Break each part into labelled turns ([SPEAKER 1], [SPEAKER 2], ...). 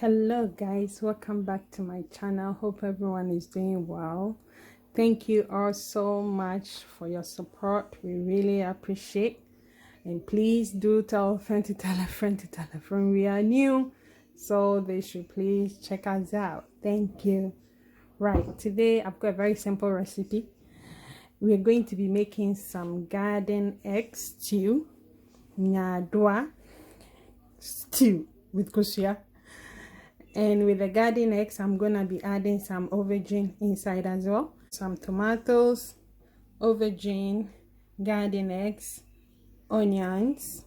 [SPEAKER 1] Hello guys, welcome back to my channel. Hope everyone is doing well. Thank you all so much for your support. We really appreciate, and please do tell a friend to tell a friend to tell a friend. We are new, so they should please check us out. Thank you. Right, today I've got a very simple recipe. We're going to be making some garden egg stew, nyadua stew with kusia. And with the garden eggs, I'm gonna be adding some aubergine inside as well. Some tomatoes, aubergine, garden eggs, onions,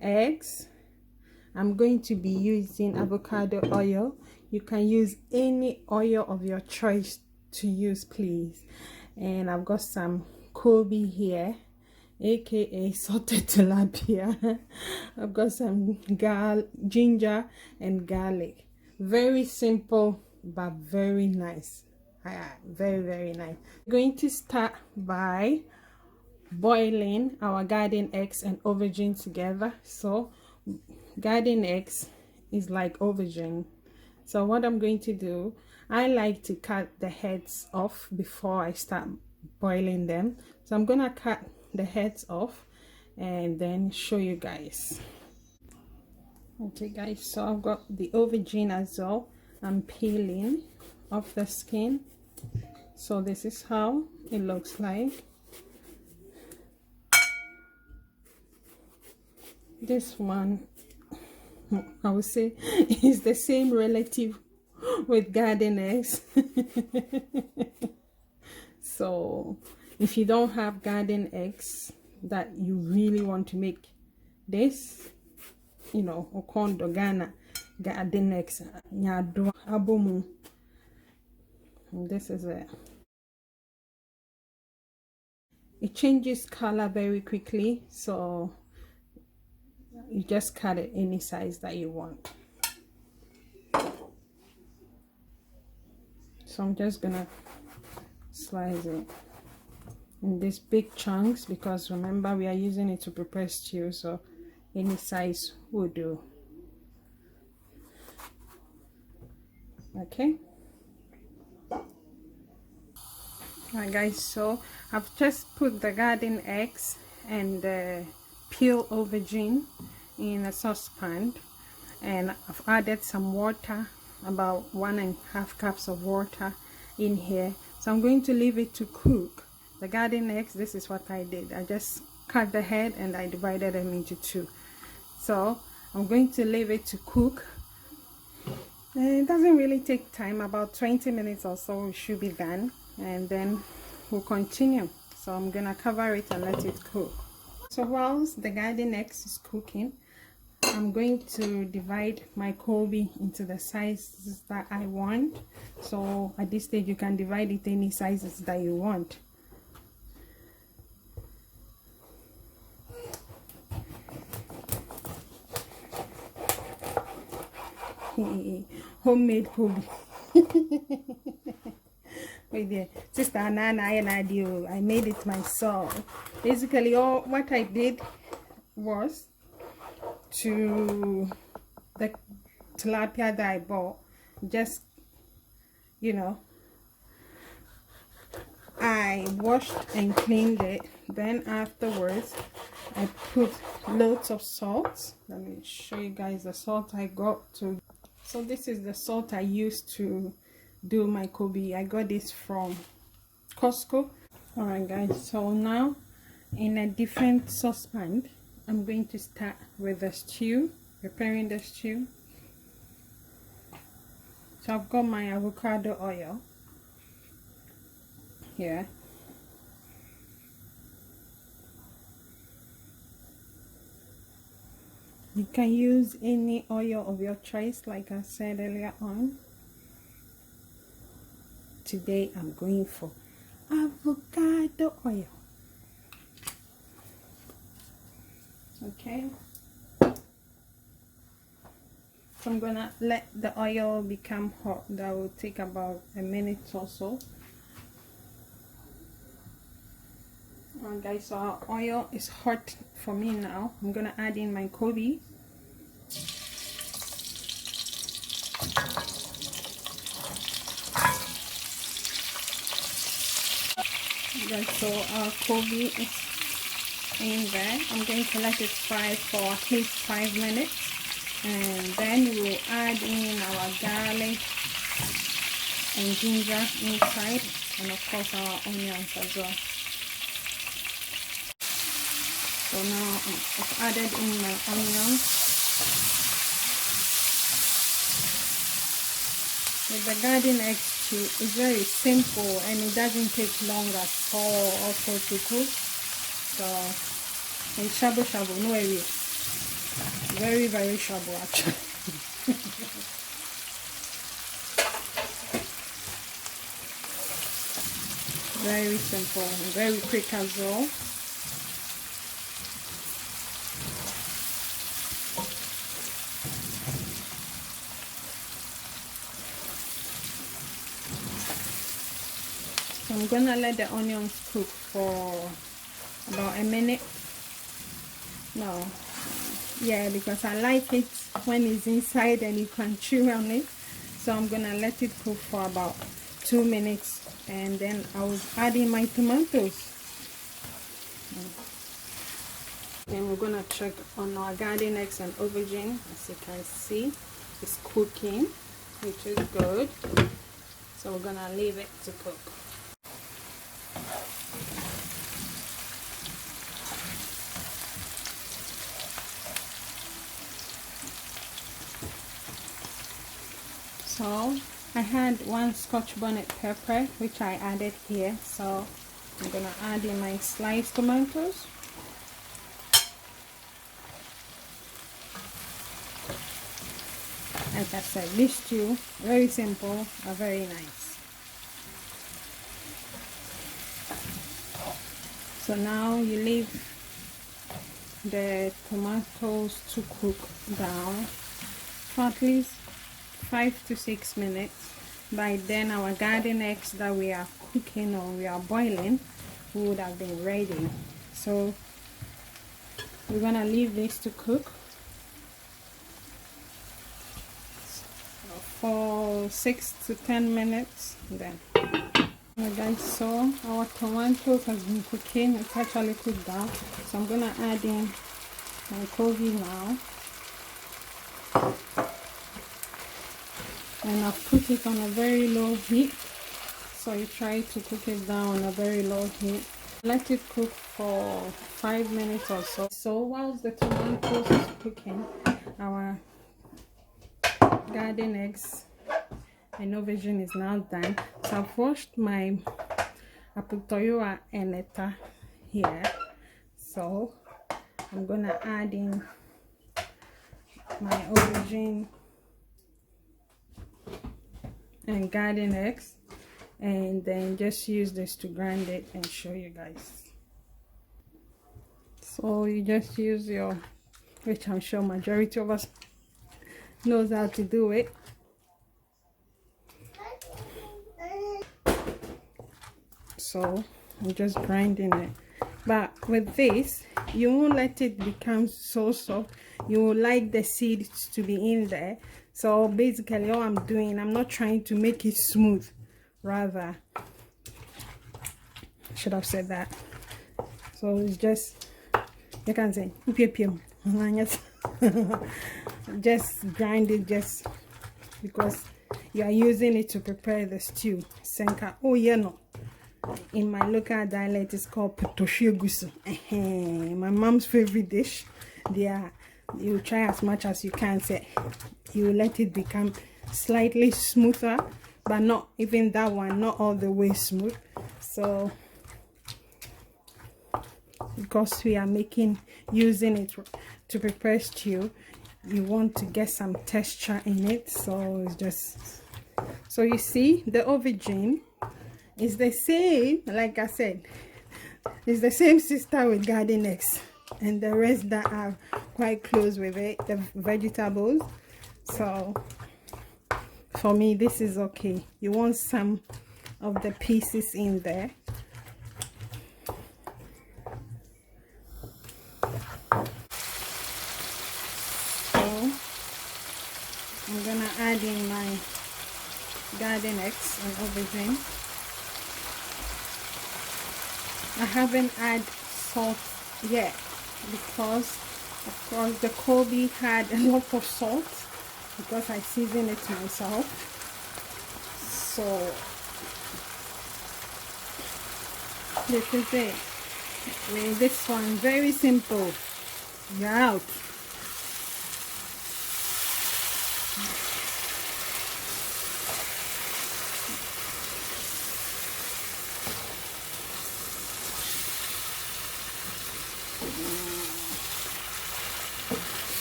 [SPEAKER 1] eggs. I'm going to be using avocado oil. You can use any oil of your choice to use, please. And I've got some Kobe here, aka salted tilapia. I've got some ginger and garlic. Very simple but very nice. Very nice. We're going to start by boiling our garden eggs and aubergine together. So garden eggs is like aubergine. So what I'm going to do, I like to cut the heads off before I start boiling them. So I'm gonna cut the heads off and then show you guys. Okay guys, so I've got the aubergine as well. I'm peeling off the skin. So this is how it looks like. This one, I would say, is the same relative with garden eggs. So if you don't have garden eggs that you really want to make this, you know, okondo Ghana garden eggs, nyadua abomu. This is it. It changes color very quickly, so you just cut it any size that you want. So I'm just gonna slice it in these big chunks because remember we are using it to prepare stew, so any size will do. Okay. Alright guys, so I've just put the garden eggs and the peeled aubergine in a saucepan, and I've added some water, about 1.5 cups of water in here. So I'm going to leave it to cook. The garden eggs, this is what I did. I just cut the head and I divided them into two. So I'm going to leave it to cook. And it doesn't really take time, about 20 minutes or so it should be done, and then we'll continue. So I'm gonna cover it and let it cook. So whilst the garden eggs is cooking, I'm going to divide my Kobe into the sizes that I want. So at this stage you can divide it any sizes that you want. Homemade Kobe. Wait there, sister Nana and I made it myself. Basically all what I did was to the tilapia that I bought, just, you know, I washed and cleaned it. Then afterwards I put loads of salt. Let me show you guys the salt I got to. So this is the salt I used to do my Kobe. I got this from Costco. Alright guys, so now in a different saucepan I'm going to start with the stew, preparing the stew. So I've got my avocado oil here. You can use any oil of your choice, like I said earlier on. Today I'm going for avocado oil. Okay. So I'm gonna let the oil become hot. That will take about a minute or so. Alright guys, so our oil is hot for me now. I'm gonna add in my Kobe. Right, so our Kobe is in there. I'm going to let it fry for at least 5 minutes, and then we'll add in our garlic and ginger inside, and of course our onions as well. So now I've added in my onions. With the garden eggs too, it's very simple and it doesn't take long at all also to cook. So it's shabu shabu, no way. Very, very shabu actually. Very simple and very quick as well. So I'm gonna let the onions cook for about a minute. No, yeah, because I like it when it's inside and you can chew on it. So I'm gonna let it cook for about 2 minutes, and then I'll add in my tomatoes. Then we're gonna check on our garden eggs and aubergine. As you can see, it's cooking, which is good. So we're gonna leave it to cook. So I had 1 scotch bonnet pepper, which I added here. So I'm gonna add in my sliced tomatoes. Like I said, these two, very simple, are very nice. So now you leave the tomatoes to cook down for at least 5 to 6 minutes. By then our garden eggs that we are cooking or we are boiling would have been ready. So we're gonna leave this to cook for 6 to 10 minutes. Then guys, so our tomatoes has been cooking. It's actually cooked down, so I'm gonna add in my Kobe now, and I've put it on a very low heat. So you try to cook it down on a very low heat. Let it cook for 5 minutes or so. So whilst the tomatoes is cooking, our garden eggs and aubergine is now done. So I've washed my aputoyoa eneta here. So I'm gonna add in my aubergine and garden eggs, and then just use this to grind it and show you guys. So you just use your, which I'm sure majority of us knows how to do it. So I'm just grinding it, but with this you won't let it become so soft. You will like the seeds to be in there. So basically all I'm doing, I'm not trying to make it smooth, rather should have said that. So it's just, you can say just grind it, just because you are using it to prepare the stew. Senka, oh yeah, no, in my local dialect it's called potoshegusu. My mom's favorite dish. You try as much as you can, say you let it become slightly smoother, but not even that one, not all the way smooth. So because we are using it to prepare stew, you want to get some texture in it. So it's just, so you see the aubergine is the same, like I said, it's the same sister with garden eggs, and the rest that are quite close with it, the vegetables. So for me this is okay. You want some of the pieces in there. So I'm gonna add in my garden eggs and aubergine. I haven't added salt yet because of course the Kobe had a lot of salt because I seasoned it myself. So this is it. With this one, very simple. You're out.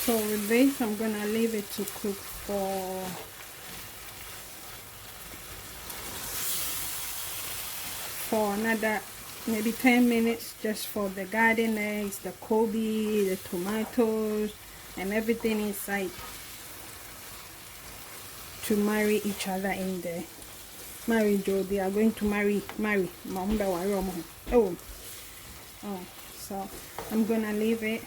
[SPEAKER 1] So with this, I'm gonna leave it to cook for another maybe 10 minutes, just for the garden eggs, the Kobe, the tomatoes, and everything inside to marry each other in there. Marry Joe, they are going to marry. Oh, so I'm gonna leave it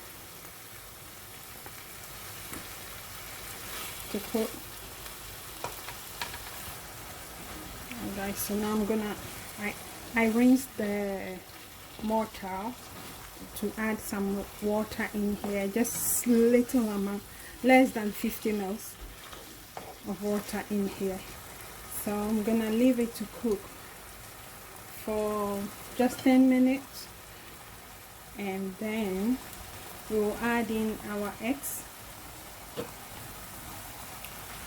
[SPEAKER 1] to cook. And guys, so now I'm gonna I rinsed the mortar to add some water in here, just little amount, less than 50 ml of water in here. So I'm gonna leave it to cook for just 10 minutes, and then we'll add in our eggs.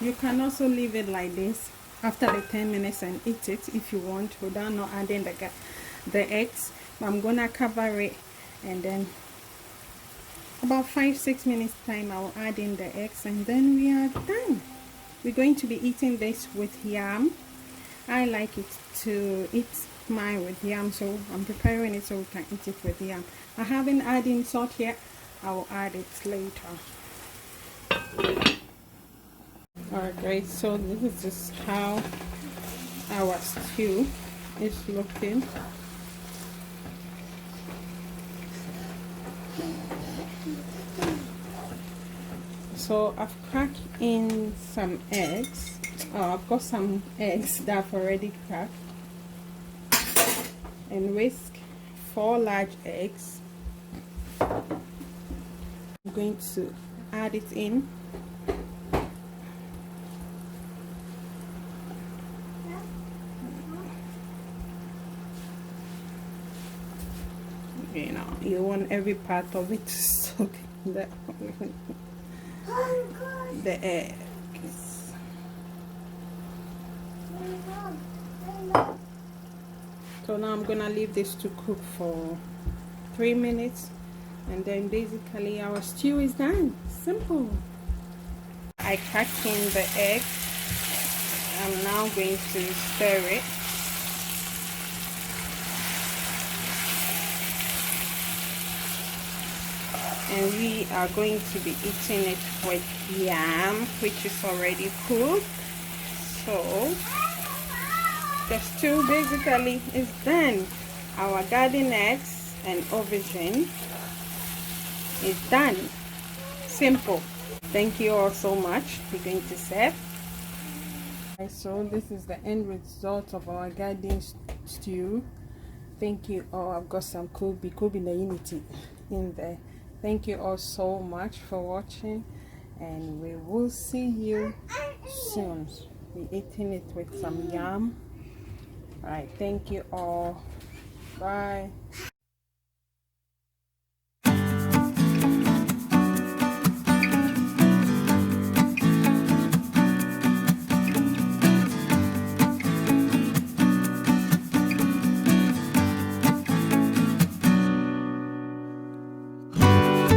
[SPEAKER 1] You can also leave it like this after the 10 minutes and eat it if you want, without not adding the eggs. But I'm gonna cover it, and then about 5-6 minutes time I'll add in the eggs, and then we are done. We're going to be eating this with yam. I like it to eat mine with yam, so I'm preparing it so we can eat it with yam. I haven't added salt yet. I will add it later. Alright guys, so this is just how our stew is looking. So I've cracked in some eggs. I've got some eggs that I've already cracked, and whisk 4 large eggs. I'm going to add it in. You know, you want every part of it to soak in the eggs. So now I'm gonna leave this to cook for 3 minutes, and then basically our stew is done. Simple. I cracked in the egg. I'm now going to stir it. And we are going to be eating it with yam, which is already cooked. So the stew basically is done. Our garden eggs and aubergine is done. Simple. Thank you all so much. We're going to serve. So this is the end result of our garden stew. Thank you all. I've got some Kobe the unity in there. Thank you all so much for watching, and we will see you soon. We're eating it with some yam. All right, thank you all. Bye.